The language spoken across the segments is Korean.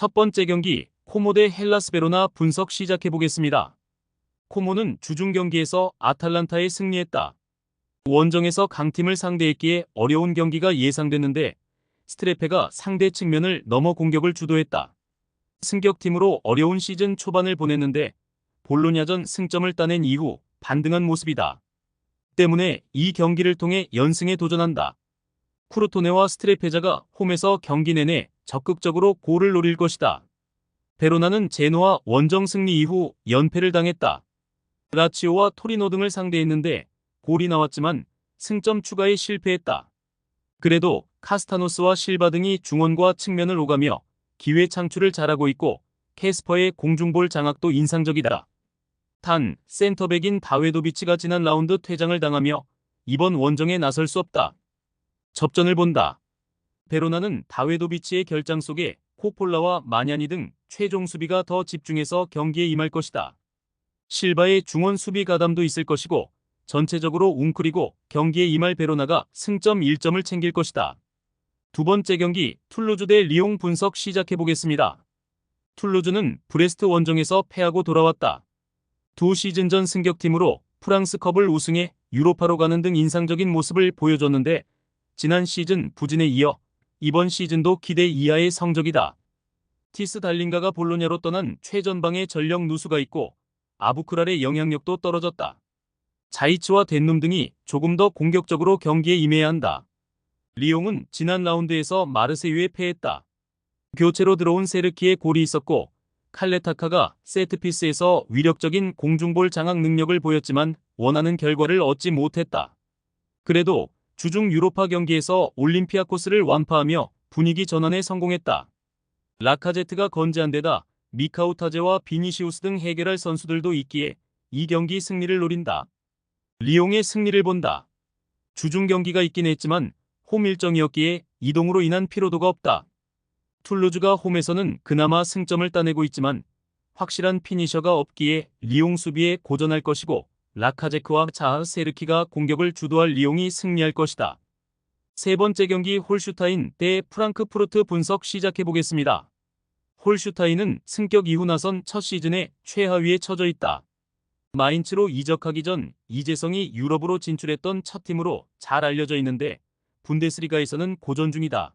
첫 번째 경기 코모 대 헬라스 베로나 분석 시작해보겠습니다. 코모는 주중 경기에서 아탈란타에 승리했다. 원정에서 강팀을 상대했기에 어려운 경기가 예상됐는데 스트레페가 상대 측면을 넘어 공격을 주도했다. 승격팀으로 어려운 시즌 초반을 보냈는데 볼로냐전 승점을 따낸 이후 반등한 모습이다. 때문에 이 경기를 통해 연승에 도전한다. 쿠르토네와 스트레페자가 홈에서 경기 내내 적극적으로 골을 노릴 것이다. 베로나는 제노아 원정 승리 이후 연패를 당했다. 라치오와 토리노 등을 상대했는데 골이 나왔지만 승점 추가에 실패했다. 그래도 카스타노스와 실바 등이 중원과 측면을 오가며 기회 창출을 잘하고 있고 캐스퍼의 공중볼 장악도 인상적이다. 단 센터백인 다웨도비치가 지난 라운드 퇴장을 당하며 이번 원정에 나설 수 없다. 접전을 본다. 베로나는 다웨도비치의 결장 속에 코폴라와 마냐니 등 최종 수비가 더 집중해서 경기에 임할 것이다. 실바의 중원 수비 가담도 있을 것이고 전체적으로 웅크리고 경기에 임할 베로나가 승점 1점을 챙길 것이다. 두 번째 경기 툴루즈 대 리옹 분석 시작해보겠습니다. 툴루즈는 브레스트 원정에서 패하고 돌아왔다. 두 시즌 전 승격팀으로 프랑스컵을 우승해 유로파로 가는 등 인상적인 모습을 보여줬는데 지난 시즌 부진에 이어 이번 시즌도 기대 이하의 성적이다. 티스 달린가가 볼로냐로 떠난 최전방에 전력 누수가 있고 아부크랄의 영향력도 떨어졌다. 자이츠와 덴눔 등이 조금 더 공격적으로 경기에 임해야 한다. 리옹은 지난 라운드에서 마르세유에 패했다. 교체로 들어온 세르키의 골이 있었고 칼레타카가 세트피스에서 위력적인 공중볼 장악 능력을 보였지만 원하는 결과를 얻지 못했다. 그래도 주중 유로파 경기에서 올림피아코스를 완파하며 분위기 전환에 성공했다. 라카제트가 건재한 데다 미카우타제와 비니시우스 등 해결할 선수들도 있기에 이 경기 승리를 노린다. 리옹의 승리를 본다. 주중 경기가 있긴 했지만 홈 일정이었기에 이동으로 인한 피로도가 없다. 툴루즈가 홈에서는 그나마 승점을 따내고 있지만 확실한 피니셔가 없기에 리옹 수비에 고전할 것이고 라카제크와 자하 세르키가 공격을 주도할 리옹이 승리할 것이다. 세 번째 경기 홀슈타인 대 프랑크푸르트 분석 시작해보겠습니다. 홀슈타인은 승격 이후 나선 첫 시즌에 최하위에 처져 있다. 마인츠로 이적하기 전 이재성이 유럽으로 진출했던 첫 팀으로 잘 알려져 있는데 분데스리가에서는 고전 중이다.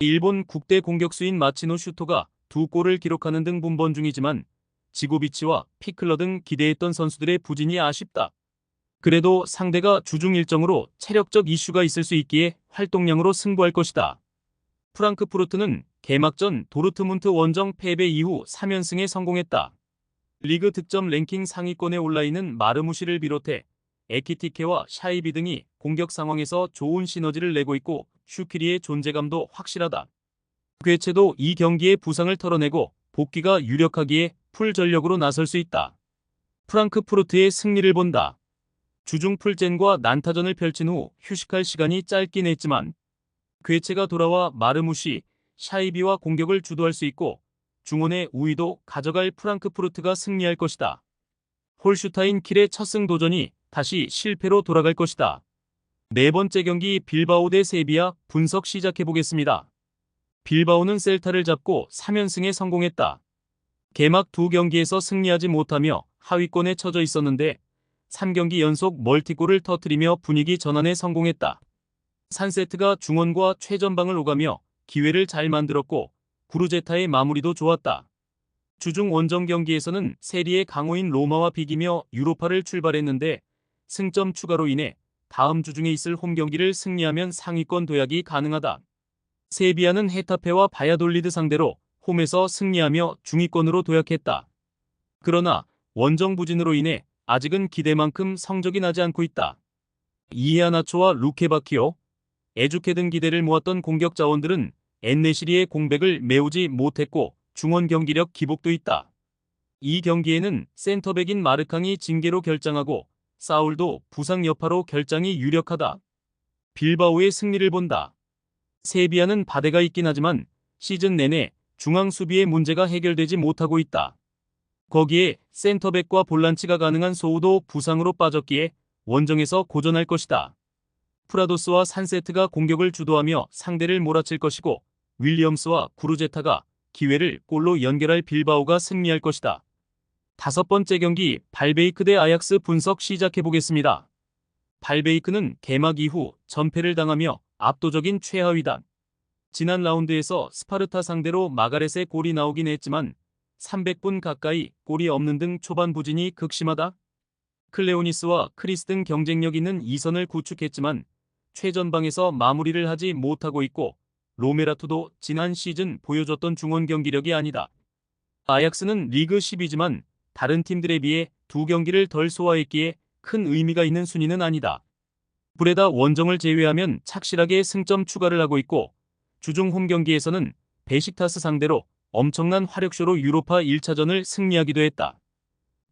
일본 국대 공격수인 마치노 슈토가 2골을 기록하는 등 분번 중이지만 지고비치와 피클러 등 기대했던 선수들의 부진이 아쉽다. 그래도 상대가 주중 일정으로 체력적 이슈가 있을 수 있기에 활동량으로 승부할 것이다. 프랑크푸르트는 개막전 도르트문트 원정 패배 이후 3연승에 성공했다. 리그 득점 랭킹 상위권에 올라있는 마르무시를 비롯해 에키티케와 샤이비 등이 공격 상황에서 좋은 시너지를 내고 있고 슈키리의 존재감도 확실하다. 괴체도 이 경기에 부상을 털어내고 복귀가 유력하기에 풀 전력으로 나설 수 있다. 프랑크푸르트의 승리를 본다. 주중 풀젠과 난타전을 펼친 후 휴식할 시간이 짧긴 했지만 괴체가 돌아와 마르무시, 샤이비와 공격을 주도할 수 있고 중원의 우위도 가져갈 프랑크푸르트가 승리할 것이다. 홀슈타인 킬의 첫 승 도전이 다시 실패로 돌아갈 것이다. 네 번째 경기 빌바오 대 세비야 분석 시작해보겠습니다. 빌바오는 셀타를 잡고 3연승에 성공했다. 개막 두 경기에서 승리하지 못하며 하위권에 처져 있었는데 3경기 연속 멀티골을 터뜨리며 분위기 전환에 성공했다. 산세트가 중원과 최전방을 오가며 기회를 잘 만들었고 구르제타의 마무리도 좋았다. 주중 원정 경기에서는 세리의 강호인 로마와 비기며 유로파를 출발했는데 승점 추가로 인해 다음 주중에 있을 홈 경기를 승리하면 상위권 도약이 가능하다. 세비야는 헤타페와 바야돌리드 상대로 홈에서 승리하며 중위권으로 도약했다. 그러나 원정 부진으로 인해 아직은 기대만큼 성적이 나지 않고 있다. 이에아나초와 루케바키오, 에주케 등 기대를 모았던 공격 자원들은 엔네시리의 공백을 메우지 못했고 중원 경기력 기복도 있다. 이 경기에는 센터백인 마르캉이 징계로 결장하고 사울도 부상 여파로 결장이 유력하다. 빌바오의 승리를 본다. 세비야는 바데가 있긴 하지만 시즌 내내 중앙 수비의 문제가 해결되지 못하고 있다. 거기에 센터백과 볼란치가 가능한 소우도 부상으로 빠졌기에 원정에서 고전할 것이다. 프라도스와 산세트가 공격을 주도하며 상대를 몰아칠 것이고 윌리엄스와 구르제타가 기회를 골로 연결할 빌바오가 승리할 것이다. 다섯 번째 경기 발베이크 대 아약스 분석 시작해보겠습니다. 발베이크는 개막 이후 전패를 당하며 압도적인 최하위다. 지난 라운드에서 스파르타 상대로 마가렛의 골이 나오긴 했지만 300분 가까이 골이 없는 등 초반 부진이 극심하다. 클레오니스와 크리스 등 경쟁력 있는 2선을 구축했지만 최전방에서 마무리를 하지 못하고 있고 로메라토도 지난 시즌 보여줬던 중원 경기력이 아니다. 아약스는 리그 10위지만 다른 팀들에 비해 두 경기를 덜 소화했기에 큰 의미가 있는 순위는 아니다. 브레다 원정을 제외하면 착실하게 승점 추가를 하고 있고 주중 홈 경기에서는 베식타스 상대로 엄청난 화력쇼로 유로파 1차전을 승리하기도 했다.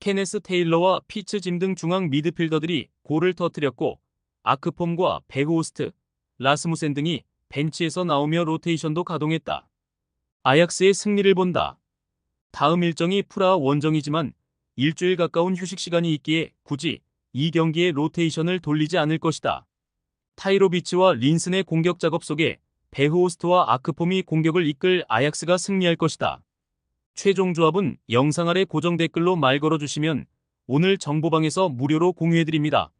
케네스 테일러와 피츠 짐 등 중앙 미드필더들이 골을 터뜨렸고 아크폼과 베흐호스트, 라스무센 등이 벤치에서 나오며 로테이션도 가동했다. 아약스의 승리를 본다. 다음 일정이 프라하 원정이지만 일주일 가까운 휴식 시간이 있기에 굳이 이 경기에 로테이션을 돌리지 않을 것이다. 타이로비치와 린슨의 공격 작업 속에 베흐호스트와 아크폼이 공격을 이끌 아약스가 승리할 것이다. 최종 조합은 영상 아래 고정 댓글로 말 걸어주시면 오늘 정보방에서 무료로 공유해드립니다.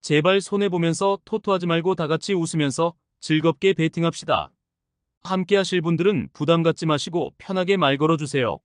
제발 손해보면서 토토하지 말고 다같이 웃으면서 즐겁게 베팅합시다. 함께 하실 분들은 부담 갖지 마시고 편하게 말 걸어주세요.